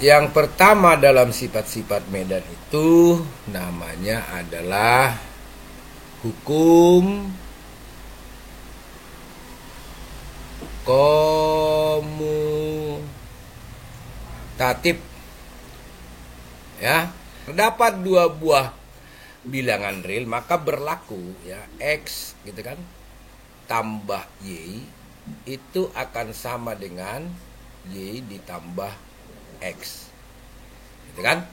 Yang pertama dalam sifat-sifat medan itu namanya adalah hukum komutatif. Ya, terdapat dua buah bilangan real maka berlaku ya x gitu kan tambah y itu akan sama dengan y ditambah x gitu kan.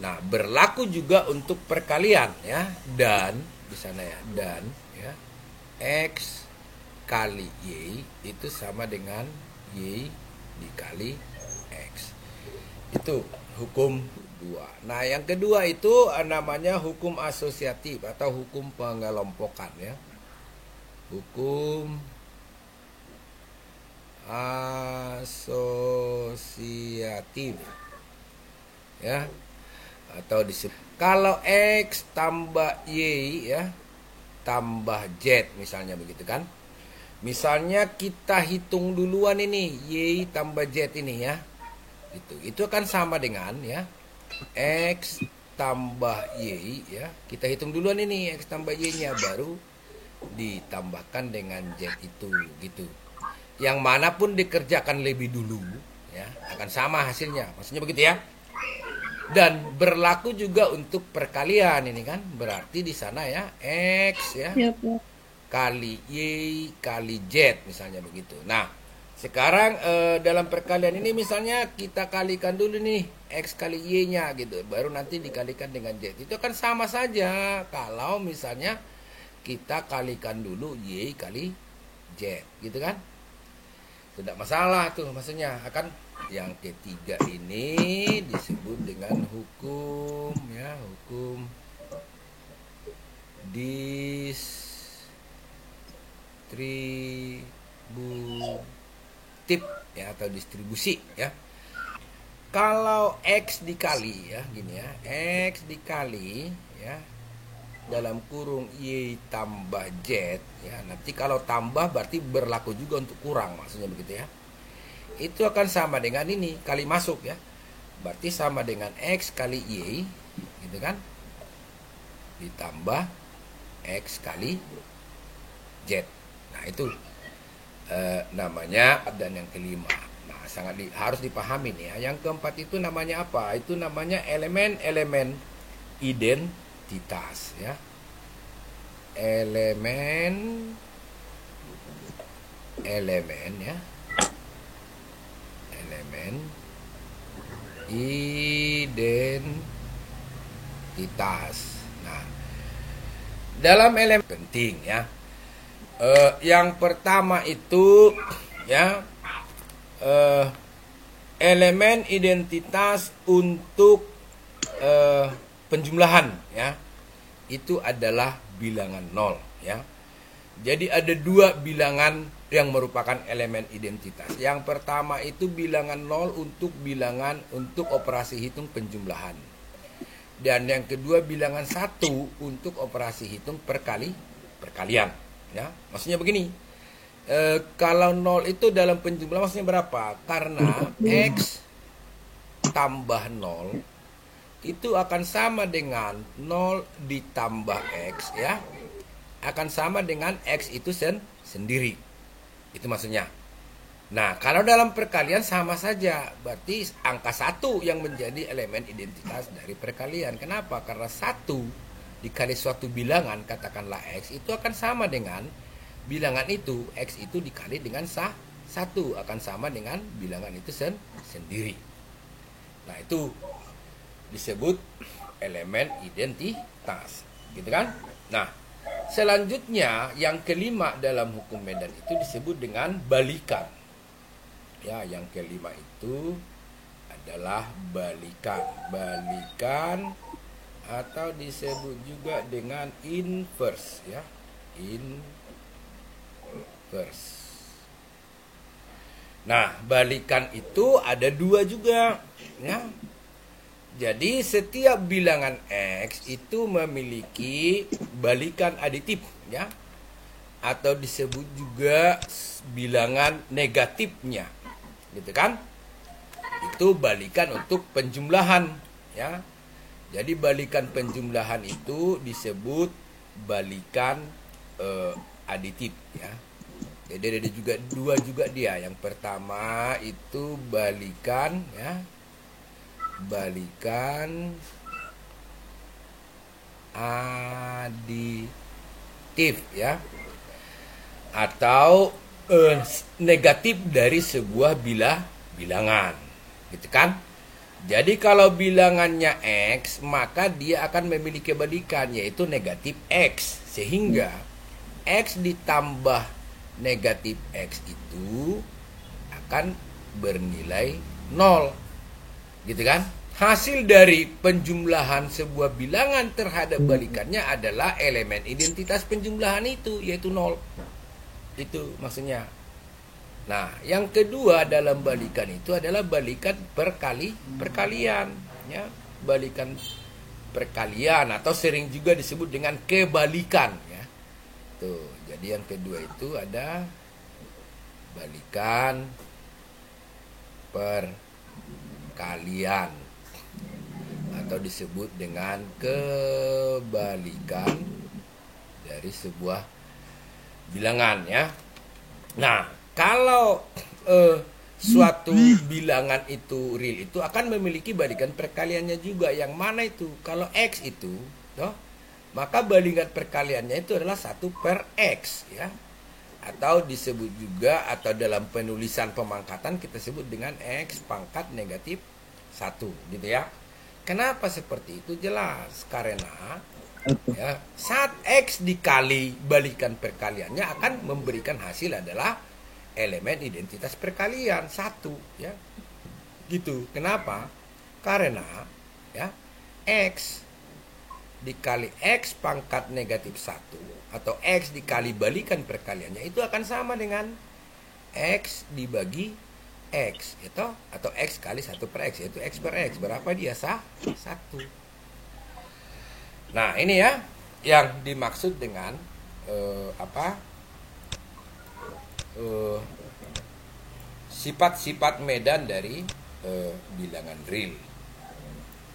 Nah, berlaku juga untuk perkalian ya, dan di sana ya, dan ya x kali y itu sama dengan y dikali x. Itu hukum dua. Nah, yang kedua itu namanya hukum asosiatif atau hukum pengelompokan ya. Hukum asosiatif ya, atau disebut kalau x tambah y ya tambah z misalnya begitu kan. Misalnya kita hitung duluan ini y tambah z ini ya. Itu akan sama dengan ya x tambah y ya. Kita hitung duluan ini x tambah y-nya baru ditambahkan dengan z itu gitu. Yang manapun dikerjakan lebih dulu ya akan sama hasilnya. Maksudnya begitu ya. Dan berlaku juga untuk perkalian ini kan. Berarti di sana ya x ya kali y kali z misalnya begitu. Nah, sekarang dalam perkalian ini misalnya kita kalikan dulu nih x kali y-nya gitu, baru nanti dikalikan dengan z. Itu kan sama saja kalau misalnya kita kalikan dulu y kali z gitu kan. Tidak masalah tuh maksudnya. Akan yang ketiga ini disebut dengan hukum ya, hukum distributif ya atau distribusi ya. Kalau x dikali ya gini ya, x dikali ya dalam kurung y tambah z ya, nanti kalau tambah berarti berlaku juga untuk kurang, maksudnya begitu ya. Itu akan sama dengan ini kali masuk ya, berarti sama dengan x kali y gitu kan ditambah x kali z. Nah, itu namanya. Dan yang kelima, nah harus dipahami nih ya. Yang keempat itu namanya apa? Itu namanya elemen-elemen identitas ya. Elemen ya. Elemen identitas. Nah, dalam elemen penting ya. Yang pertama itu ya elemen identitas untuk penjumlahan ya, itu adalah bilangan 0 ya. Jadi ada dua bilangan yang merupakan elemen identitas. Yang pertama itu bilangan 0 untuk operasi hitung penjumlahan. Dan yang kedua bilangan 1 untuk operasi hitung perkalian ya. Maksudnya begini, kalau 0 itu dalam penjumlahan maksudnya berapa? Karena x tambah 0 itu akan sama dengan 0 ditambah x ya, akan sama dengan x itu sendiri. Itu maksudnya. Nah, kalau dalam perkalian sama saja, berarti angka 1 yang menjadi elemen identitas dari perkalian. Kenapa? Karena 1 dikali suatu bilangan, katakanlah x, itu akan sama dengan bilangan itu, x itu dikali dengan 1 akan sama dengan bilangan itu sendiri. Nah, itu disebut elemen identitas, gitu kan? Nah, selanjutnya yang kelima dalam hukum medan itu disebut dengan balikan. Ya, yang kelima itu adalah balikan. Balikan atau disebut juga dengan inverse ya. Inverse. Nah, balikan itu ada dua juga ya. Jadi setiap bilangan x itu memiliki balikan aditif ya, atau disebut juga bilangan negatifnya, gitu kan? itu balikan untuk penjumlahan, ya. Jadi balikan penjumlahan itu disebut balikan aditif, ya. Jadi ada juga dua juga dia. Yang pertama itu balikan, ya, balikan aditif, ya, atau negatif dari sebuah bilangan, gitu kan? Jadi kalau bilangannya X, maka dia akan memiliki balikan, yaitu negatif X. Sehingga X ditambah negatif X itu akan bernilai 0, gitu kan? Hasil dari penjumlahan sebuah bilangan terhadap balikannya adalah elemen identitas penjumlahan itu, yaitu 0. Itu maksudnya. Nah, yang kedua dalam balikan itu adalah balikan perkalian, ya. Balikan perkalian atau sering juga disebut dengan kebalikan, ya. Tuh, jadi yang kedua itu ada balikan perkalian atau disebut dengan kebalikan dari sebuah bilangan, ya. Nah, kalau suatu bilangan itu real, itu akan memiliki balikan perkaliannya juga. Yang mana itu? Kalau X itu, maka balikan perkaliannya itu adalah 1 per X, ya. Atau disebut juga, atau dalam penulisan pemangkatan kita sebut dengan X pangkat negatif 1, gitu ya. Kenapa seperti itu? Jelas, karena ya, saat X dikali balikan perkaliannya akan memberikan hasil adalah elemen identitas perkalian 1, ya. Gitu. Kenapa? Karena ya, X dikali X pangkat negatif 1 atau X dikali balikan perkaliannya itu akan sama dengan X dibagi X, itu, atau X kali 1 per X, yaitu X per X. Berapa dia? 1. Nah, ini ya yang dimaksud dengan sifat-sifat medan dari bilangan real.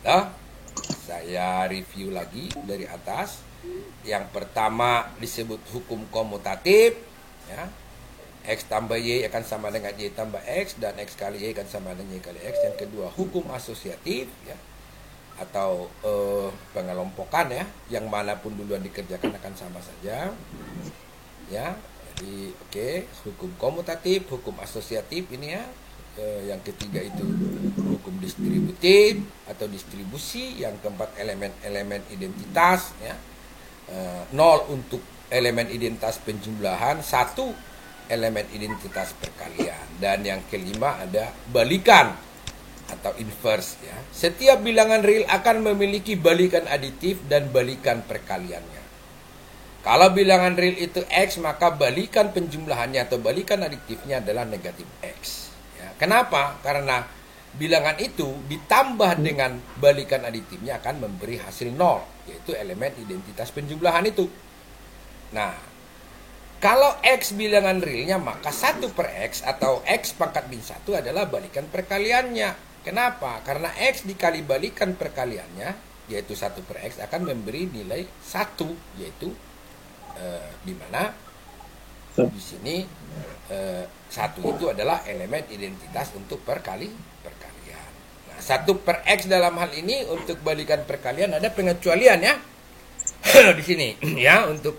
Nah, saya review lagi dari atas. Yang pertama disebut hukum komutatif, ya. X tambah Y akan sama dengan Y tambah X, dan X kali Y akan sama dengan Y kali X. Yang kedua hukum asosiatif, ya, atau pengelompokan, ya, yang manapun duluan dikerjakan akan sama saja, ya. Jadi hukum komutatif, hukum asosiatif ini, ya. Yang ketiga itu hukum distributif atau distribusi. Yang keempat elemen identitas, ya. 0 untuk elemen identitas penjumlahan, 1 elemen identitas perkalian, dan yang kelima ada balikan atau inverse, ya. Setiap bilangan real akan memiliki balikan aditif dan balikan perkaliannya. Kalau bilangan real itu X, maka balikan penjumlahannya atau balikan aditifnya adalah negatif X, ya. Kenapa? Karena bilangan itu ditambah dengan balikan aditifnya akan memberi hasil 0, yaitu elemen identitas penjumlahan itu. Nah, kalau X bilangan realnya, maka 1 per X atau X pangkat min 1 adalah balikan perkaliannya. Kenapa? Karena X dikali balikan perkaliannya, yaitu 1 per X, akan memberi nilai 1, yaitu di mana di sini 1 itu adalah elemen identitas untuk perkalian. Nah, 1 per X dalam hal ini untuk balikan perkalian ada pengecualian, ya. Di sini, ya, untuk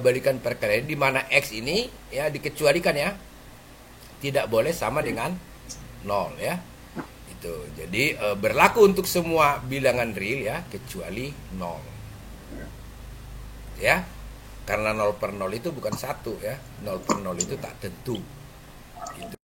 balikan perkalian di mana X ini, ya, dikecualikan, ya, tidak boleh sama dengan 0, ya. Itu. Jadi berlaku untuk semua bilangan real, ya, kecuali 0. Ya. Karena 0 per 0 itu bukan 1, ya. 0 per 0 itu tak tentu. Gitu.